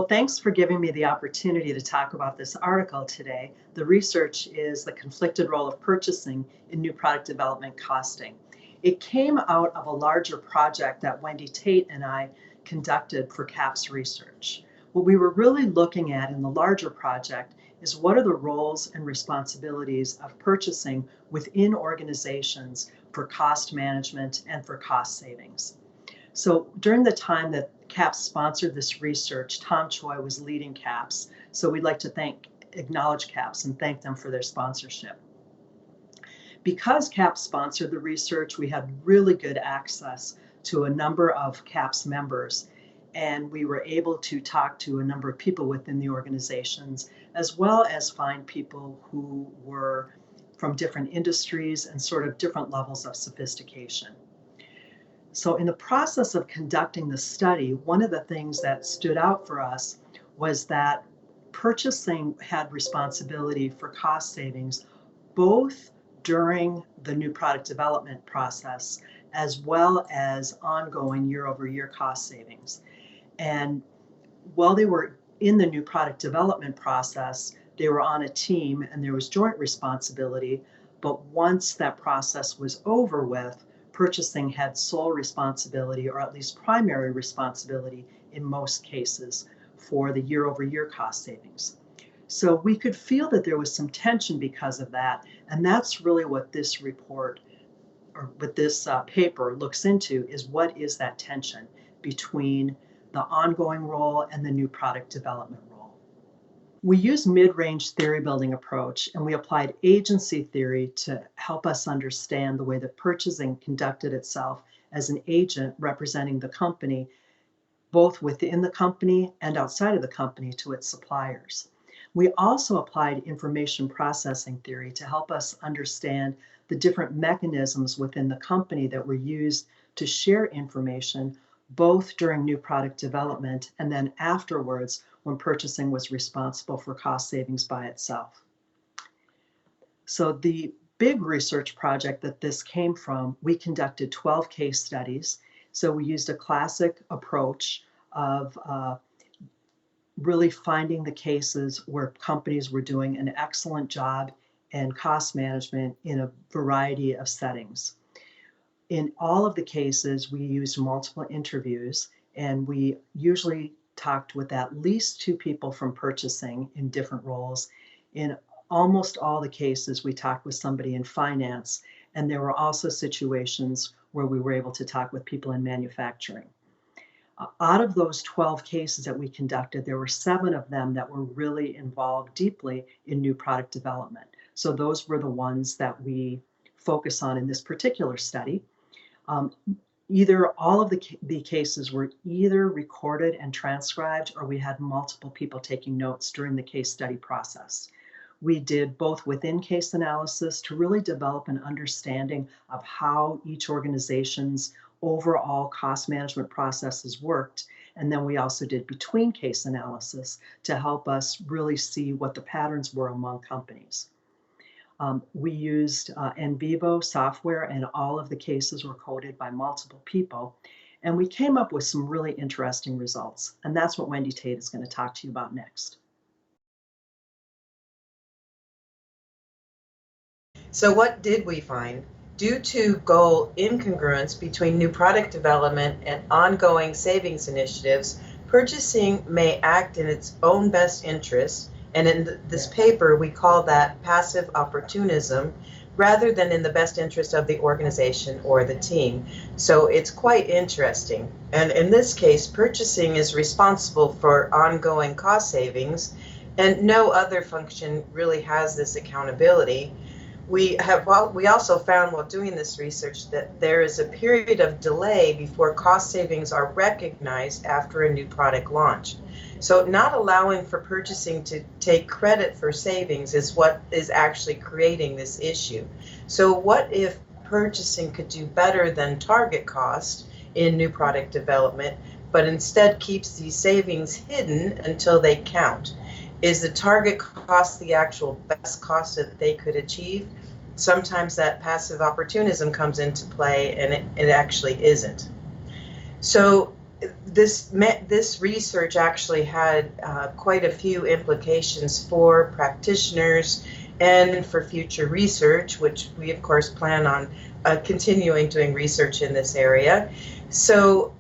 Well, thanks for giving me the opportunity to talk about this article today. The research is the conflicted role of purchasing in new product development costing. It came out of a larger project that Wendy, Tate, and I conducted for CAPS research. What we were really looking at in the larger project is what are the roles and responsibilities of purchasing within organizations for cost management and for cost savings. So during the time that CAPS sponsored this research, Tom Choi was leading CAPS. So we'd like to acknowledge CAPS and thank them for their sponsorship. Because CAPS sponsored the research, we had really good access to a number of CAPS members, and we were able to talk to a number of people within the organizations, as well as find people who were from different industries and sort of different levels of sophistication. So in the process of conducting the study, one of the things that stood out for us was that purchasing had responsibility for cost savings, both during the new product development process, as well as ongoing year-over-year cost savings. And while they were in the new product development process, they were on a team and there was joint responsibility. But once that process was over with, purchasing had sole responsibility, or at least primary responsibility in most cases, for the year-over-year cost savings. So we could feel that there was some tension because of that, and that's really what this report, or what this paper looks into, is what is that tension between the ongoing role and the new product development role. We used mid-range theory building approach, and we applied agency theory to help us understand the way that purchasing conducted itself as an agent representing the company, both within the company and outside of the company, to its suppliers. We also applied information processing theory to help us understand the different mechanisms within the company that were used to share information, both during new product development and then afterwards when purchasing was responsible for cost savings by itself. So the big research project that this came from, we conducted 12 case studies. So we used a classic approach of really finding the cases where companies were doing an excellent job in cost management in a variety of settings. In all of the cases, we used multiple interviews, and we usually talked with at least 2 people from purchasing in different roles. In almost all the cases, we talked with somebody in finance, and there were also situations where we were able to talk with people in manufacturing. Out of those 12 cases that we conducted, there were 7 of them that were really involved deeply in new product development. So those were the ones that we focus on in this particular study. Either all of the cases were either recorded and transcribed, or we had multiple people taking notes during the case study process. We did both within case analysis to really develop an understanding of how each organization's overall cost management processes worked. And then we also did between case analysis to help us really see what the patterns were among companies. We used in vivo software, and all of the cases were coded by multiple people. And we came up with some really interesting results. And that's what Wendy Tate is going to talk to you about next. So what did we find? Due to goal incongruence between new product development and ongoing savings initiatives, purchasing may act in its own best interest, and in this paper we call that passive opportunism, rather than in the best interest of the organization or the team. So it's quite interesting. And in this case, purchasing is responsible for ongoing cost savings, and no other function really has this accountability. We also found while doing this research that there is a period of delay before cost savings are recognized after a new product launch. So not allowing for purchasing to take credit for savings is what is actually creating this issue. So what if purchasing could do better than target cost in new product development, but instead keeps these savings hidden until they count? Is the target cost the actual best cost that they could achieve? Sometimes that passive opportunism comes into play, and it actually isn't. So this research actually had quite a few implications for practitioners and for future research, which we of course plan on continuing doing research in this area. So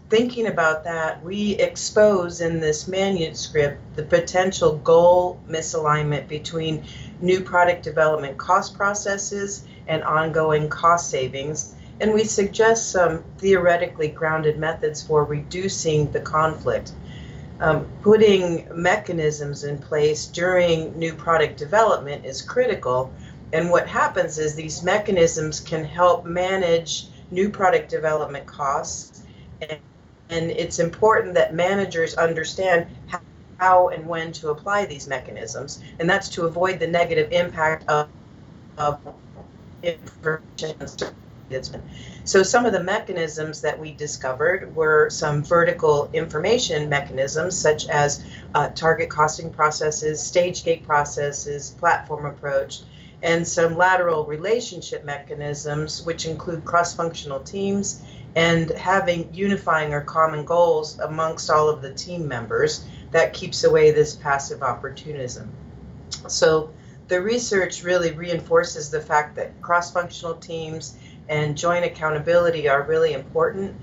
thinking about that, we expose in this manuscript the potential goal misalignment between new product development cost processes and ongoing cost savings. And we suggest some theoretically grounded methods for reducing the conflict. Putting mechanisms in place during new product development is critical. And what happens is these mechanisms can help manage new product development costs. And it's important that managers understand how and when to apply these mechanisms. And that's to avoid the negative impact of information. So some of the mechanisms that we discovered were some vertical information mechanisms, such as target costing processes, stage gate processes, platform approach, and some lateral relationship mechanisms, which include cross-functional teams and having unifying or common goals amongst all of the team members. That keeps away this passive opportunism. So the research really reinforces the fact that cross-functional teams and joint accountability are really important.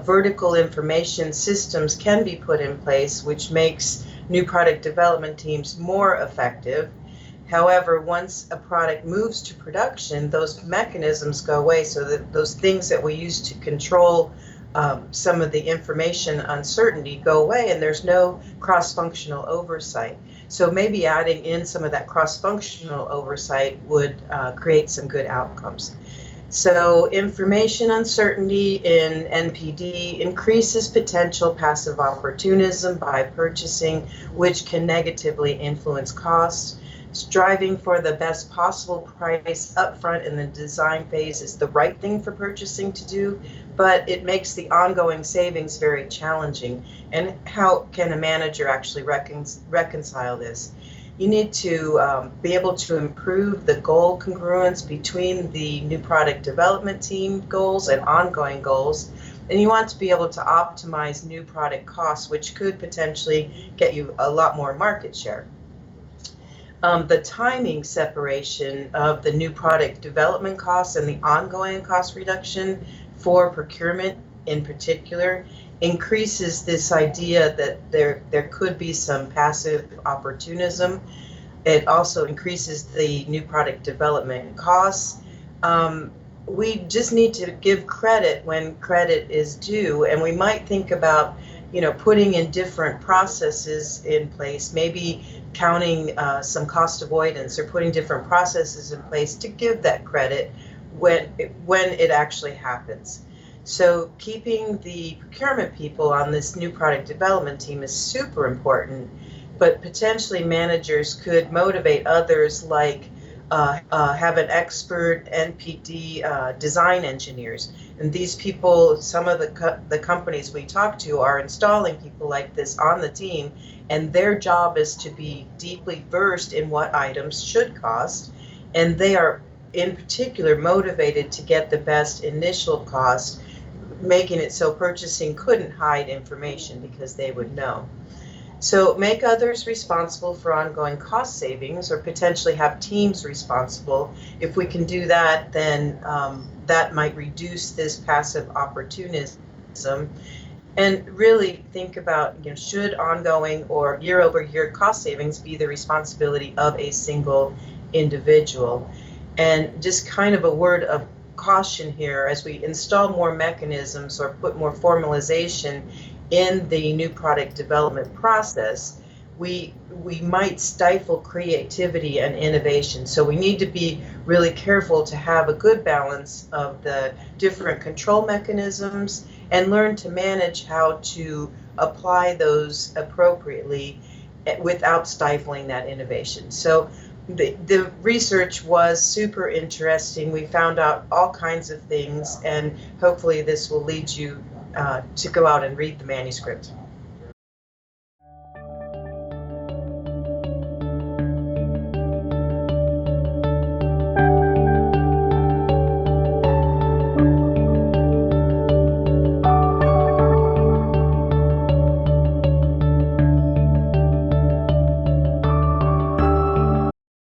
Vertical information systems can be put in place, which makes new product development teams more effective. However, once a product moves to production, those mechanisms go away, so that those things that we use to control some of the information uncertainty go away, and there's no cross-functional oversight. So maybe adding in some of that cross-functional oversight would create some good outcomes. So information uncertainty in NPD increases potential passive opportunism by purchasing, which can negatively influence costs. Striving for the best possible price upfront in the design phase is the right thing for purchasing to do, but it makes the ongoing savings very challenging. And how can a manager actually reconcile this? You need to be able to improve the goal congruence between the new product development team goals and ongoing goals. And you want to be able to optimize new product costs, which could potentially get you a lot more market share. The timing separation of the new product development costs and the ongoing cost reduction for procurement in particular increases this idea that there could be some passive opportunism. It also increases the new product development costs. We just need to give credit when credit is due, and we might think about, putting in different processes in place, maybe counting some cost avoidance or putting different processes in place to give that credit when it actually happens. So keeping the procurement people on this new product development team is super important, but potentially managers could motivate others, like have an expert NPD design engineers. And these people, some of the companies we talk to are installing people like this on the team, and their job is to be deeply versed in what items should cost, and they are in particular motivated to get the best initial cost, making it so purchasing couldn't hide information because they would know. So make others responsible for ongoing cost savings, or potentially have teams responsible. If we can do that, then that might reduce this passive opportunism. And really think about, should ongoing or year-over-year cost savings be the responsibility of a single individual? And just kind of a word of caution here, as we install more mechanisms or put more formalization in the new product development process, we might stifle creativity and innovation. So we need to be really careful to have a good balance of the different control mechanisms and learn to manage how to apply those appropriately without stifling that innovation. So the research was super interesting. We found out all kinds of things, and hopefully this will lead you to go out and read the manuscript.